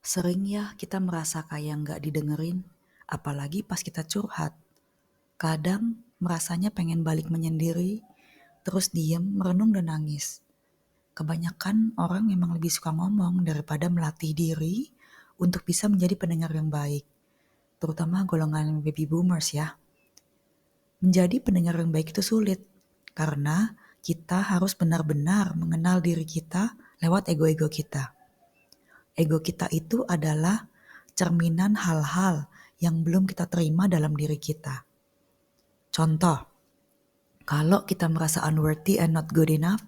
Sering ya kita merasa kayak nggak didengerin, apalagi pas kita curhat. Kadang merasanya pengen balik menyendiri, terus diem, merenung dan nangis. Kebanyakan orang memang lebih suka ngomong daripada melatih diri untuk bisa menjadi pendengar yang baik, terutama golongan baby boomers ya. Menjadi pendengar yang baik itu sulit, karena kita harus benar-benar mengenal diri kita lewat ego-ego kita. Ego kita itu adalah cerminan hal-hal yang belum kita terima dalam diri kita. Contoh, kalau kita merasa unworthy and not good enough,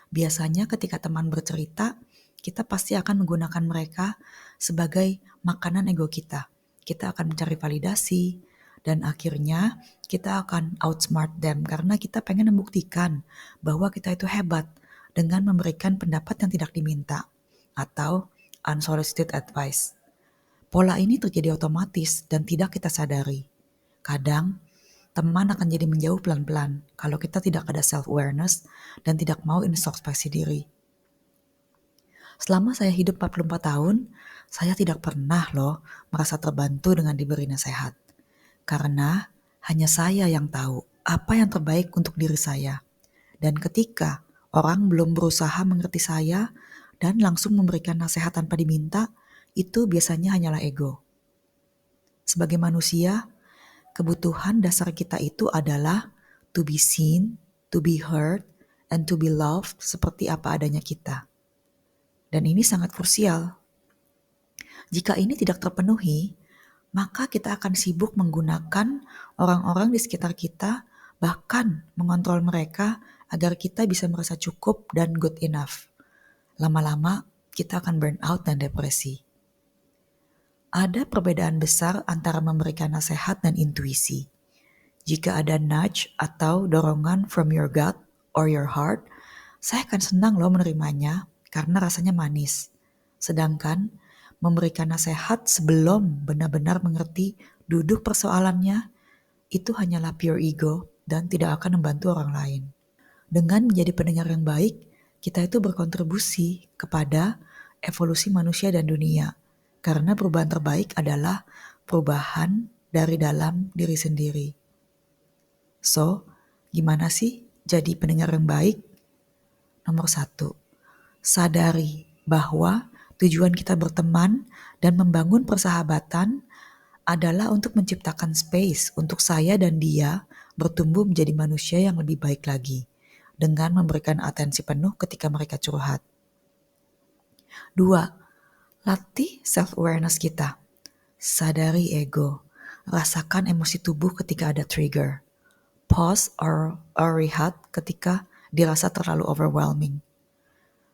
biasanya ketika teman bercerita, kita pasti akan menggunakan mereka sebagai makanan ego kita. Kita akan mencari validasi, dan akhirnya kita akan outsmart them karena kita pengen membuktikan bahwa kita itu hebat dengan memberikan pendapat yang tidak diminta atau unsolicited advice. Pola ini terjadi otomatis dan tidak kita sadari. Kadang, teman akan jadi menjauh pelan-pelan kalau kita tidak ada self-awareness dan tidak mau introspeksi diri. Selama saya hidup 44 tahun, saya tidak pernah merasa terbantu dengan diberi nasihat. Karena hanya saya yang tahu apa yang terbaik untuk diri saya. Dan ketika orang belum berusaha mengerti saya dan langsung memberikan nasihat tanpa diminta, itu biasanya hanyalah ego. Sebagai manusia, kebutuhan dasar kita itu adalah to be seen, to be heard, and to be loved seperti apa adanya kita. Dan ini sangat krusial. Jika ini tidak terpenuhi, maka kita akan sibuk menggunakan orang-orang di sekitar kita, bahkan mengontrol mereka agar kita bisa merasa cukup dan good enough. Lama-lama, kita akan burn out dan depresi. Ada perbedaan besar antara memberikan nasihat dan intuisi. Jika ada nudge atau dorongan from your gut or your heart, saya akan senang menerimanya karena rasanya manis. Sedangkan memberikan nasihat sebelum benar-benar mengerti duduk persoalannya, itu hanyalah pure ego dan tidak akan membantu orang lain. Dengan menjadi pendengar yang baik, kita itu berkontribusi kepada evolusi manusia dan dunia. Karena perubahan terbaik adalah perubahan dari dalam diri sendiri. So, gimana sih jadi pendengar yang baik? Nomor 1, sadari bahwa tujuan kita berteman dan membangun persahabatan adalah untuk menciptakan space untuk saya dan dia bertumbuh menjadi manusia yang lebih baik lagi dengan memberikan atensi penuh ketika mereka curhat. 2, latih self-awareness kita. Sadari ego. Rasakan emosi tubuh ketika ada trigger. Pause or rehat ketika dirasa terlalu overwhelming.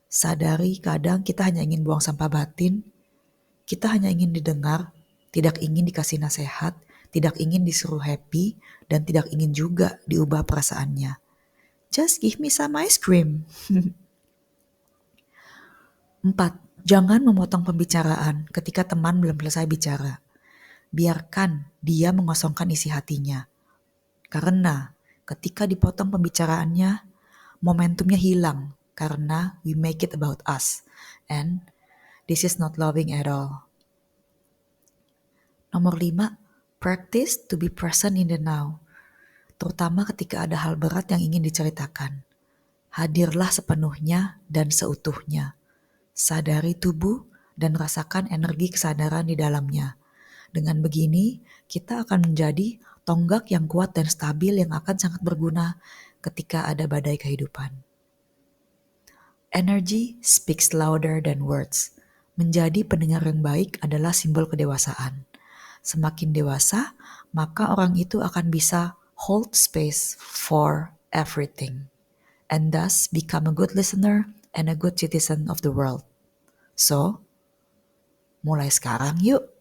Sadari kadang kita hanya ingin buang sampah batin, kita hanya ingin didengar, tidak ingin dikasih nasihat, tidak ingin disuruh happy, dan tidak ingin juga diubah perasaannya. Just give me some ice cream. 4. Jangan memotong pembicaraan ketika teman belum selesai bicara. Biarkan dia mengosongkan isi hatinya. Karena ketika dipotong pembicaraannya, momentumnya hilang karena we make it about us. And this is not loving at all. Nomor 5, practice to be present in the now. Terutama ketika ada hal berat yang ingin diceritakan. Hadirlah sepenuhnya dan seutuhnya. Sadari tubuh dan rasakan energi kesadaran di dalamnya. Dengan begini, kita akan menjadi tonggak yang kuat dan stabil yang akan sangat berguna ketika ada badai kehidupan. Energy speaks louder than words. Menjadi pendengar yang baik adalah simbol kedewasaan. Semakin dewasa, maka orang itu akan bisa hold space for everything, and thus become a good listener and a good citizen of the world. So, mulai sekarang yuk